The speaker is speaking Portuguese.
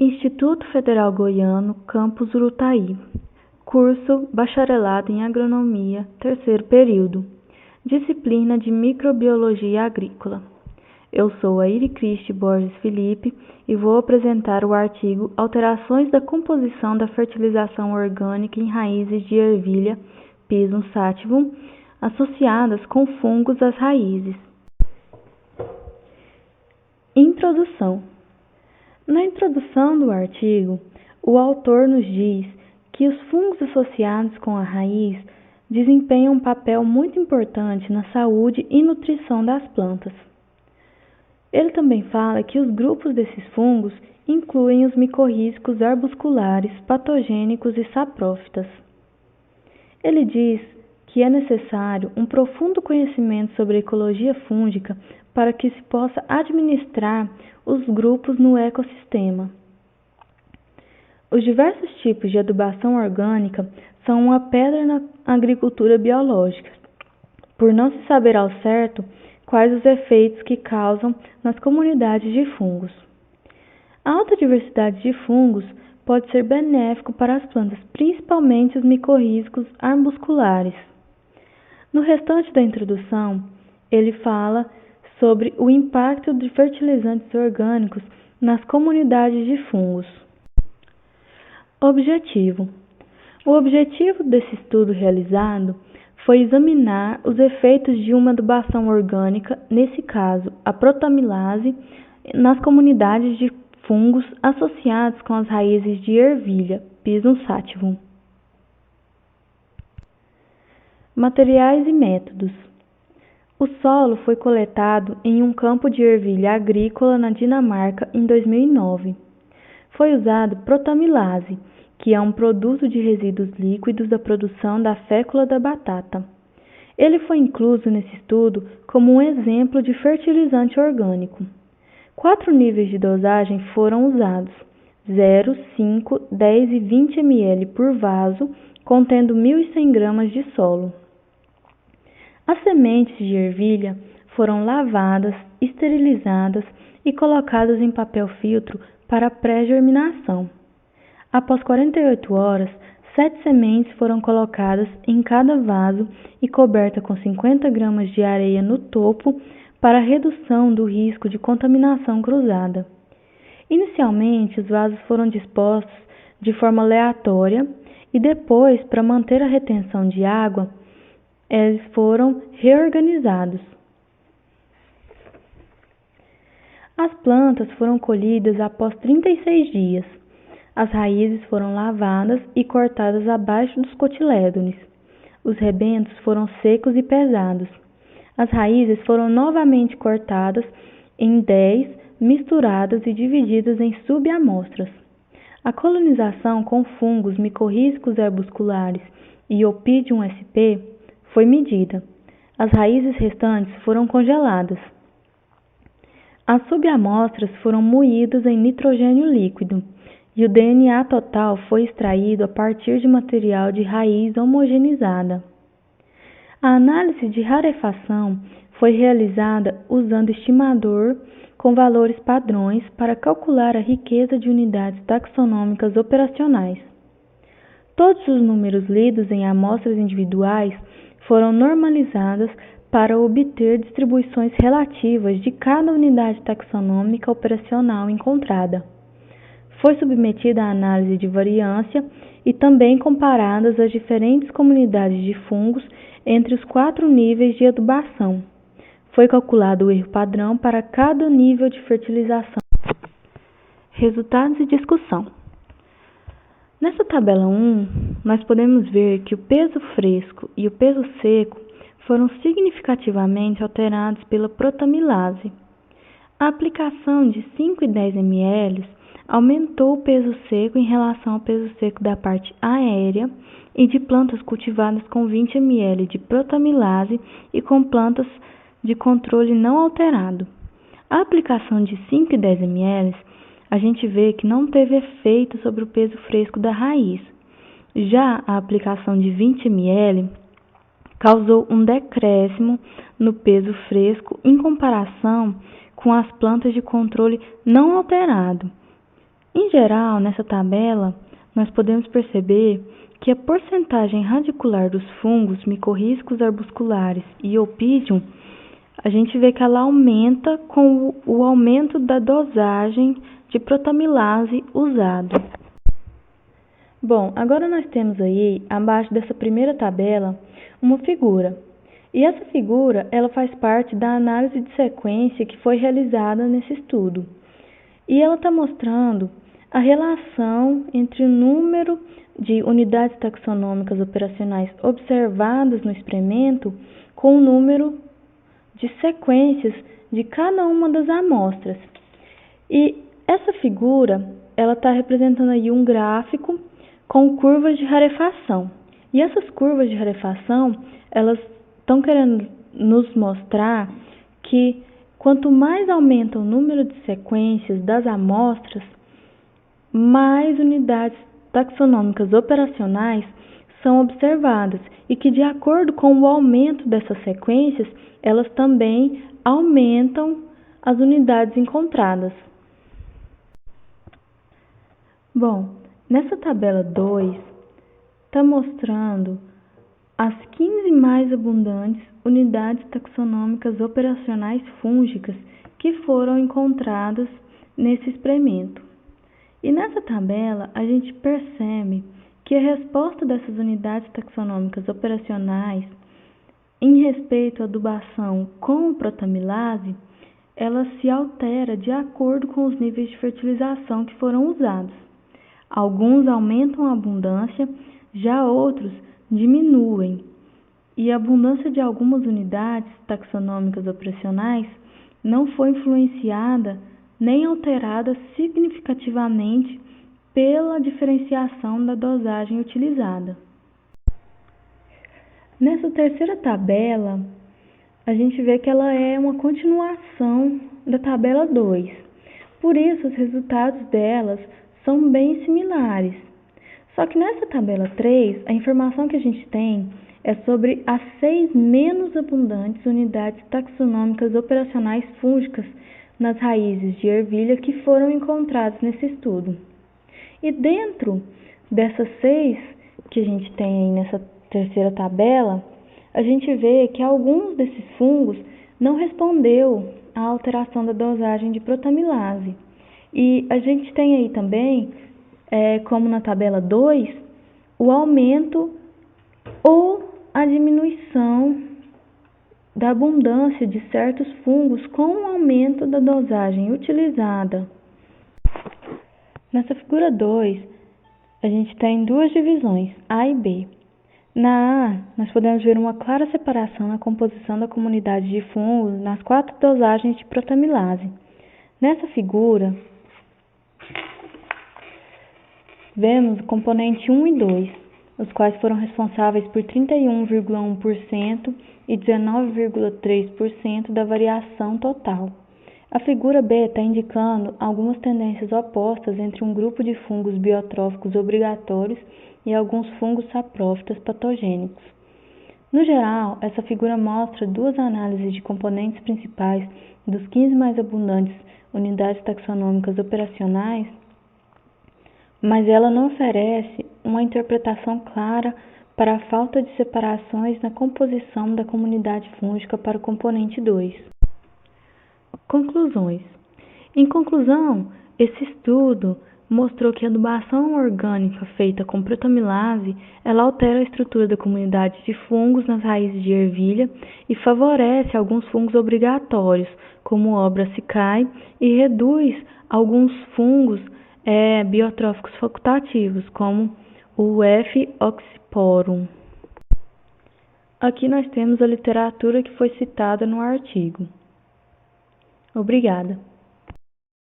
Instituto Federal Goiano, Campus Urutaí. Curso Bacharelado em Agronomia, terceiro período. Disciplina de Microbiologia Agrícola. Eu sou a Iricriste Borges Felipe e vou apresentar o artigo Alterações da composição da fertilização orgânica em raízes de ervilha, Pisum sativum, associadas com fungos às raízes. Introdução. Na introdução do artigo, o autor nos diz que os fungos associados com a raiz desempenham um papel muito importante na saúde e nutrição das plantas. Ele também fala que os grupos desses fungos incluem os micorrízicos arbusculares, patogênicos e saprófitas. Ele diz que é necessário um profundo conhecimento sobre a ecologia fúngica para que se possa administrar os grupos no ecossistema. Os diversos tipos de adubação orgânica são uma pedra na agricultura biológica, por não se saber ao certo quais os efeitos que causam nas comunidades de fungos. A alta diversidade de fungos pode ser benéfico para as plantas, principalmente os micorrízicos arbusculares. No restante da introdução, ele fala sobre o impacto de fertilizantes orgânicos nas comunidades de fungos. Objetivo. O objetivo desse estudo realizado foi examinar os efeitos de uma adubação orgânica, nesse caso a protamilase, nas comunidades de fungos associados com as raízes de ervilha, Pisum sativum. Materiais e métodos. O solo foi coletado em um campo de ervilha agrícola na Dinamarca em 2009. Foi usado protamilase, que é um produto de resíduos líquidos da produção da fécula da batata. Ele foi incluso nesse estudo como um exemplo de fertilizante orgânico. 4 níveis de dosagem foram usados: 0, 5, 10 e 20 ml por vaso, contendo 1.100 gramas de solo. As sementes de ervilha foram lavadas, esterilizadas e colocadas em papel filtro para pré-germinação. Após 48 horas, 7 sementes foram colocadas em cada vaso e coberta com 50 gramas de areia no topo para redução do risco de contaminação cruzada. Inicialmente, os vasos foram dispostos de forma aleatória e depois, para manter a retenção de água, eles foram reorganizados. As plantas foram colhidas após 36 dias. As raízes foram lavadas e cortadas abaixo dos cotilédones. Os rebentos foram secos e pesados. As raízes foram novamente cortadas em 10, misturadas e divididas em subamostras. A colonização com fungos micorrízicos arbusculares e Opidium sp. foi medida. As raízes restantes foram congeladas. As subamostras foram moídas em nitrogênio líquido e o DNA total foi extraído a partir de material de raiz homogeneizada. A análise de rarefação foi realizada usando estimador com valores padrões para calcular a riqueza de unidades taxonômicas operacionais. Todos os números lidos em amostras individuais foram normalizadas para obter distribuições relativas de cada unidade taxonômica operacional encontrada. Foi submetida à análise de variância e também comparadas as diferentes comunidades de fungos entre os 4 níveis de adubação. Foi calculado o erro padrão para cada nível de fertilização. Resultados e discussão. Nessa tabela 1, nós podemos ver que o peso fresco e o peso seco foram significativamente alterados pela protamilase. A aplicação de 5 e 10 ml aumentou o peso seco em relação ao peso seco da parte aérea e de plantas cultivadas com 20 ml de protamilase e com plantas de controle não alterado. A aplicação de 5 e 10 ml, a gente vê que não teve efeito sobre o peso fresco da raiz. Já a aplicação de 20 ml causou um decréscimo no peso fresco em comparação com as plantas de controle não alterado. Em geral, nessa tabela, nós podemos perceber que a porcentagem radicular dos fungos micorrízicos arbusculares e Opidium, a gente vê que ela aumenta com o aumento da dosagem de protamilase usado. Bom, agora nós temos aí, abaixo dessa primeira tabela, uma figura. E essa figura, ela faz parte da análise de sequência que foi realizada nesse estudo. E ela está mostrando a relação entre o número de unidades taxonômicas operacionais observadas no experimento com o número de sequências de cada uma das amostras. E essa figura, ela está representando aí um gráfico com curvas de rarefação. E essas curvas de rarefação, elas estão querendo nos mostrar que quanto mais aumenta o número de sequências das amostras, mais unidades taxonômicas operacionais são observadas e que, de acordo com o aumento dessas sequências, elas também aumentam as unidades encontradas. Bom, nessa tabela 2, está mostrando as 15 mais abundantes unidades taxonômicas operacionais fúngicas que foram encontradas nesse experimento. E nessa tabela, a gente percebe que a resposta dessas unidades taxonômicas operacionais em respeito à adubação com protamilase, ela se altera de acordo com os níveis de fertilização que foram usados. Alguns aumentam a abundância, já outros diminuem. E a abundância de algumas unidades taxonômicas operacionais não foi influenciada nem alterada significativamente pela diferenciação da dosagem utilizada. Nessa terceira tabela, a gente vê que ela é uma continuação da tabela 2. Por isso, os resultados delas são bem similares. Só que nessa tabela 3, a informação que a gente tem é sobre as 6 menos abundantes unidades taxonômicas operacionais fúngicas nas raízes de ervilha que foram encontradas nesse estudo. E dentro dessas 6 que a gente tem aí nessa terceira tabela, a gente vê que alguns desses fungos não respondeu à alteração da dosagem de protamilase. E a gente tem aí também, como na tabela 2, o aumento ou a diminuição da abundância de certos fungos com o aumento da dosagem utilizada. Nessa figura 2, a gente tem duas divisões, A e B. Na A, nós podemos ver uma clara separação na composição da comunidade de fungos nas 4 dosagens de protamilase. Nessa figura, vemos o componente 1 e 2, os quais foram responsáveis por 31,1% e 19,3% da variação total. A figura B está indicando algumas tendências opostas entre um grupo de fungos biotróficos obrigatórios e alguns fungos saprófitas patogênicos. No geral, essa figura mostra duas análises de componentes principais dos 15 mais abundantes unidades taxonômicas operacionais, mas ela não oferece uma interpretação clara para a falta de separações na composição da comunidade fúngica para o componente 2. Conclusões. Em conclusão, esse estudo mostrou que a adubação orgânica feita com protamilase, ela altera a estrutura da comunidade de fungos nas raízes de ervilha e favorece alguns fungos obrigatórios, como o Obrassicae, e reduz alguns fungos biotróficos facultativos, como o F. oxyporum. Aqui nós temos a literatura que foi citada no artigo. Obrigada.